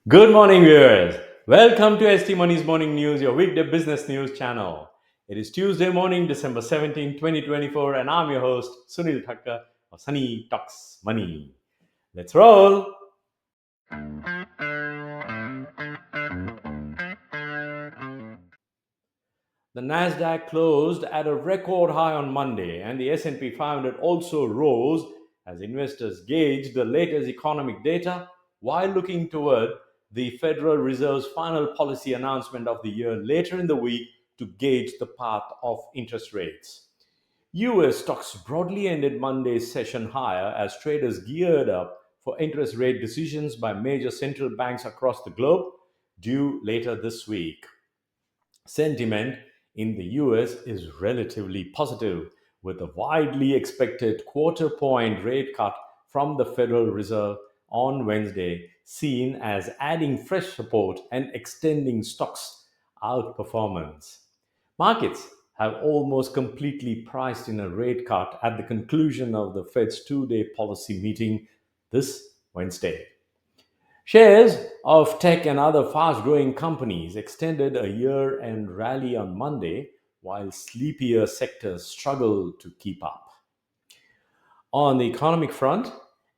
Good morning, viewers. Welcome to ST Money's Morning News, your weekday business news channel. It is Tuesday morning, December 17, 2024, and I'm your host, Sunil Thakker of Sunny Talks Money. Let's roll. The Nasdaq closed at a record high on Monday, and the S&P 500 also rose as investors gauged the latest economic data while looking toward the Federal Reserve's final policy announcement of the year later in the week to gauge the path of interest rates. US stocks broadly ended Monday's session higher as traders geared up for interest rate decisions by major central banks across the globe due later this week. Sentiment in the US is relatively positive, with a widely expected quarter point rate cut from the Federal Reserve on Wednesday seen as adding fresh support and extending stocks' outperformance. Markets have almost completely priced in a rate cut at the conclusion of the Fed's two-day policy meeting this Wednesday. Shares of tech and other fast growing companies extended a year end rally on Monday, while sleepier sectors struggled to keep up. On the economic front,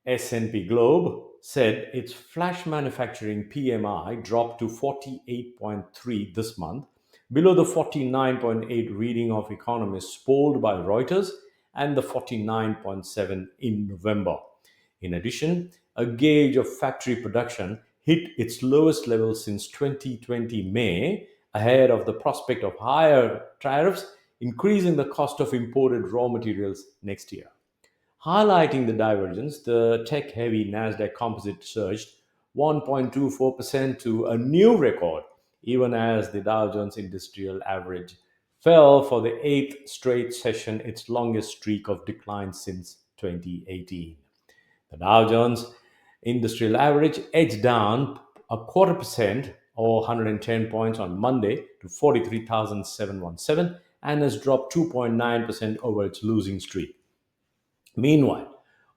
S&P Globe said its flash manufacturing PMI dropped to 48.3 this month, below the 49.8 reading of economists polled by Reuters and the 49.7 in November. In addition, a gauge of factory production hit its lowest level since 2020 May, ahead of the prospect of higher tariffs increasing the cost of imported raw materials next year. Highlighting the divergence, the tech heavy Nasdaq composite surged 1.24% to a new record, even as the Dow Jones Industrial Average fell for the eighth straight session, its longest streak of decline since 2018. The Dow Jones Industrial Average edged down a quarter percent or 110 points on Monday to 43,717 and has dropped 2.9% over its losing streak. Meanwhile,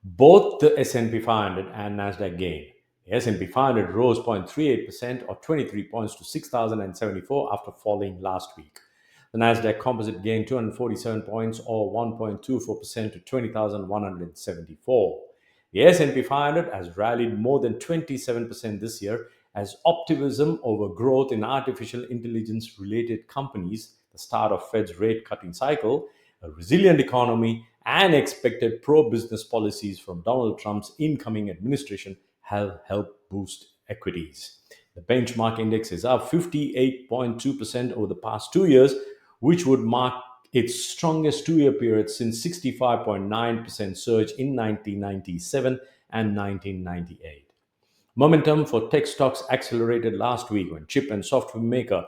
both the S&P 500 and Nasdaq gained. The S&P 500 rose 0.38% or 23 points to 6,074 after falling last week. The Nasdaq Composite gained 247 points or 1.24% to 20,174. The S&P 500 has rallied more than 27% this year as optimism over growth in artificial intelligence related companies, the start of Fed's rate cutting cycle, a resilient economy, and expected pro business policies from Donald Trump's incoming administration have helped boost equities. The benchmark index is up 58.2% over the past 2 years, which would mark its strongest 2 year period since 65.9% surge in 1997 and 1998. Momentum for tech stocks accelerated last week when chip and software maker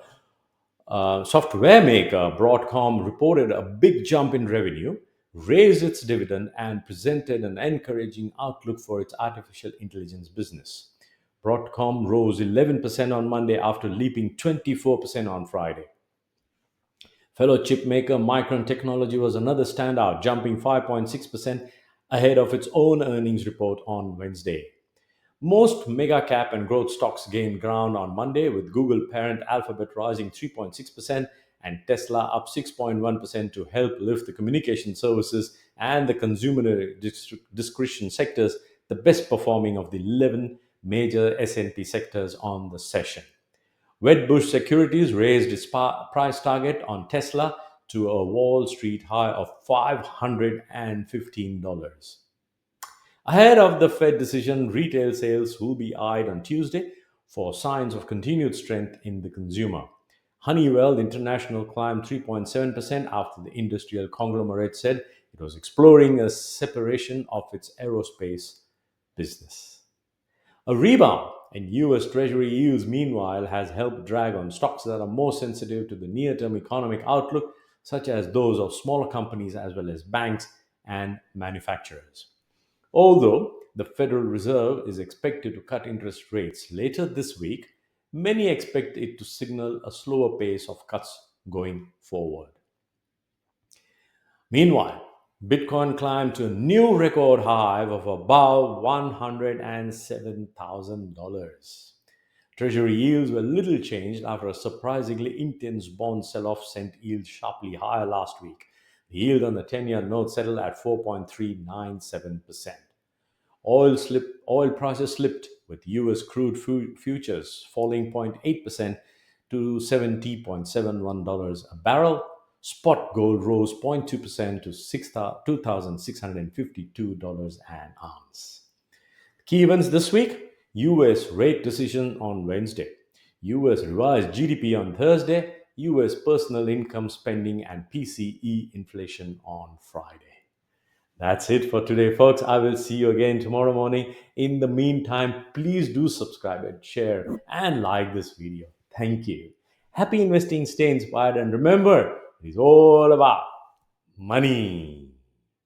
Broadcom reported a big jump in revenue, raised its dividend, and presented an encouraging outlook for its artificial intelligence business. Broadcom rose 11% on Monday after leaping 24% on Friday. Fellow chip maker Micron Technology was another standout, jumping 5.6% ahead of its own earnings report on Wednesday. Most mega cap and growth stocks gained ground on Monday, with Google parent Alphabet rising 3.6% and Tesla up 6.1% to help lift the communication services and the consumer discretion sectors, the best performing of the 11 major S&P sectors on the session. Wedbush Securities raised its price target on Tesla to a Wall Street high of $515. Ahead of the Fed decision, retail sales will be eyed on Tuesday for signs of continued strength in the consumer. Honeywell International climbed 3.7% after the industrial conglomerate said it was exploring a separation of its aerospace business. A rebound in US Treasury yields, meanwhile, has helped drag on stocks that are more sensitive to the near term economic outlook, such as those of smaller companies as well as banks and manufacturers. Although the Federal Reserve is expected to cut interest rates later this week, many expect it to signal a slower pace of cuts going forward. Meanwhile, Bitcoin climbed to a new record high of above $107,000. Treasury yields were little changed after a surprisingly intense bond sell-off sent yields sharply higher last week. The yield on the 10-year note settled at 4.397%. Oil prices slipped, with US crude futures falling 0.8% to $70.71 a barrel. Spot gold rose 0.2% to $2,652 an ounce. Key events this week: US rate decision on Wednesday, US revised GDP on Thursday, US personal income spending and PCE inflation on Friday. That's it for today, folks. I will see you again tomorrow morning. In the meantime, please do subscribe and share and like this video. Thank you. Happy investing, stay inspired, and remember, it is all about money.